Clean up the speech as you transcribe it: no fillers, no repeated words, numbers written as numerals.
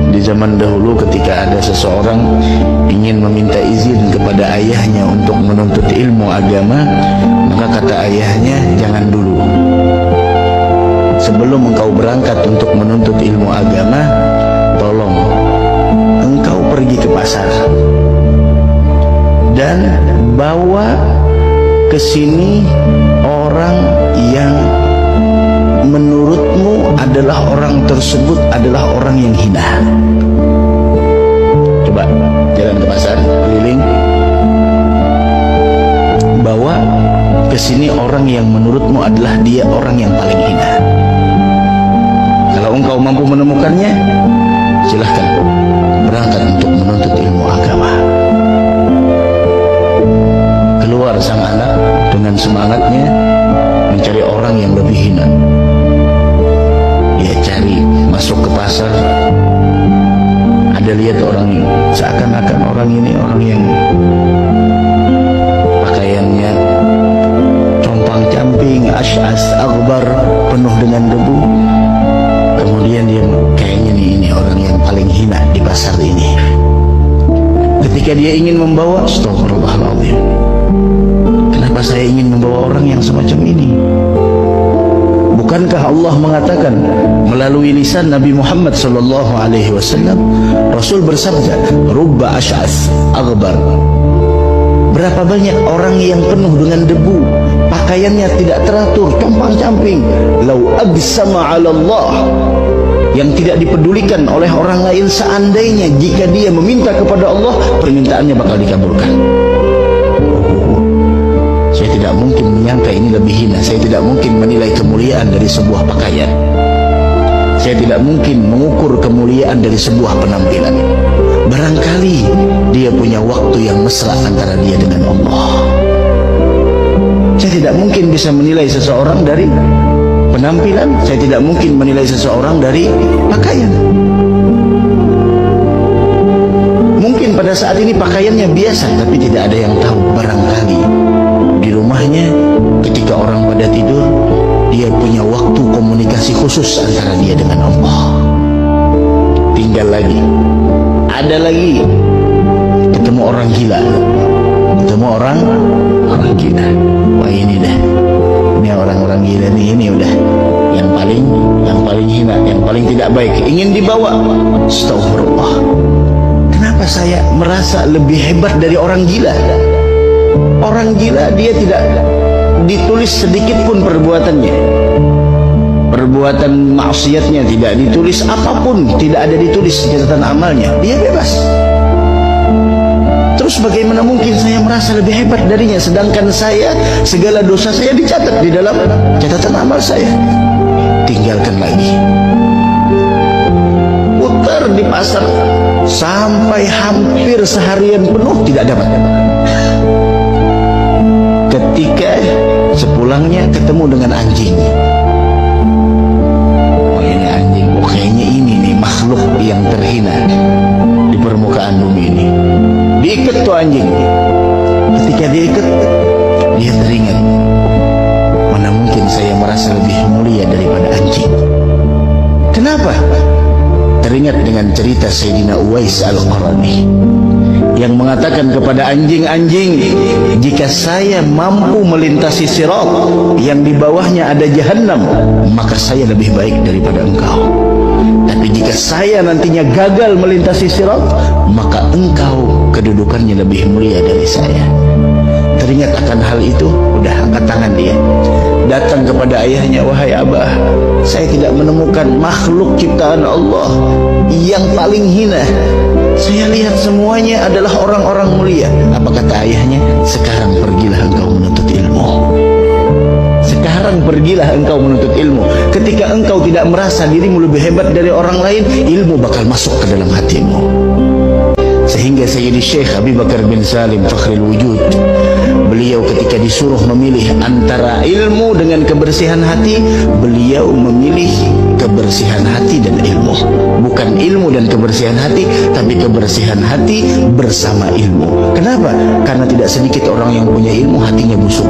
Di zaman dahulu ketika ada seseorang ingin meminta izin kepada ayahnya untuk menuntut ilmu agama, maka kata ayahnya, jangan dulu. Sebelum engkau berangkat untuk menuntut ilmu agama, tolong engkau pergi ke pasar dan bawa ke sini orang yang menurutmu adalah orang tersebut adalah orang yang hina. Coba jalan ke pasar, keliling, bawa ke sini orang yang menurutmu adalah dia orang yang paling hina. Kalau engkau mampu menemukannya, silahkan berangkat untuk menuntut ilmu agama. Keluar sang anak dengan semangatnya mencari orang yang lebih hina. Dia cari, masuk ke pasar, ada lihat orang ini, seakan-akan orang ini orang yang pakaiannya compang-camping, asy'as aghbar, penuh dengan debu. Kemudian dia, kayaknya ini orang yang paling hina di pasar ini. Ketika dia ingin membawa, astagfirullahaladzim, kenapa saya ingin membawa orang yang semacam ini? Bukankah Allah mengatakan melalui lisan Nabi Muhammad sallallahu alaihi wasallam, Rasul bersabda, rubba asy'as aghbar. Berapa banyak orang yang penuh dengan debu, pakaiannya tidak teratur, compang-camping, lau aqsama 'ala Allah, yang tidak dipedulikan oleh orang lain. Seandainya jika dia meminta kepada Allah, permintaannya bakal dikabulkan. Saya tidak mungkin menyangka ini lebih hina. Saya tidak mungkin menilai kemuliaan dari sebuah pakaian. Saya tidak mungkin mengukur kemuliaan dari sebuah penampilan. Barangkali dia punya waktu yang mesra antara dia dengan Allah. Saya tidak mungkin bisa menilai seseorang dari penampilan. Saya tidak mungkin menilai seseorang dari pakaian. Mungkin pada saat ini pakaiannya biasa, tapi tidak ada yang tahu. Barangkali di rumahnya ketika orang pada tidur, dia punya waktu komunikasi khusus antara dia dengan Allah. Tinggal lagi, ada lagi, ketemu orang gila, ketemu orang gila. Wah ini dah, ini orang-orang gila nih, ini udah yang paling hina, yang paling tidak baik, ingin dibawa. Astagfirullah, kenapa saya merasa lebih hebat dari orang gila? Orang gila dia tidak ditulis sedikit pun perbuatannya, perbuatan maksiatnya tidak ditulis, apapun tidak ada ditulis catatan amalnya, dia bebas. Terus bagaimana mungkin saya merasa lebih hebat darinya, sedangkan saya, segala dosa saya dicatat di dalam catatan amal saya? Tinggalkan lagi, putar di pasar sampai hampir seharian penuh tidak dapat. Ketika sepulangnya ketemu dengan anjing. Oh ini anjing, oh kayaknya ini nih makhluk yang terhina di permukaan bumi ini. Diikat tuh anjing. Ketika diikat, dia teringat, mana mungkin saya merasa lebih mulia daripada anjing. Kenapa? Teringat dengan cerita Sayyidina Uwais Al-Qarani yang mengatakan kepada anjing-anjing, jika saya mampu melintasi sirat yang di bawahnya ada jahanam, maka saya lebih baik daripada engkau. Tapi jika saya nantinya gagal melintasi sirat, maka engkau kedudukannya lebih mulia dari saya. Teringat akan hal itu, udah angkat tangan dia, datang kepada ayahnya, wahai abah, saya tidak menemukan makhluk ciptaan Allah yang paling hina. Saya lihat semuanya adalah orang-orang mulia. Apa kata ayahnya? Sekarang pergilah engkau menuntut ilmu. Sekarang pergilah engkau menuntut ilmu. Ketika engkau tidak merasa dirimu lebih hebat dari orang lain, ilmu bakal masuk ke dalam hatimu. Sehingga Sayyidi Syekh Abi Bakar bin Salim Fakhrul Wujud, beliau ketika disuruh memilih antara ilmu dengan kebersihan hati, beliau memilih kebersihan hati dan ilmu. Bukan ilmu dan kebersihan hati, tapi kebersihan hati bersama ilmu. Kenapa? Karena tidak sedikit orang yang punya ilmu hatinya busuk.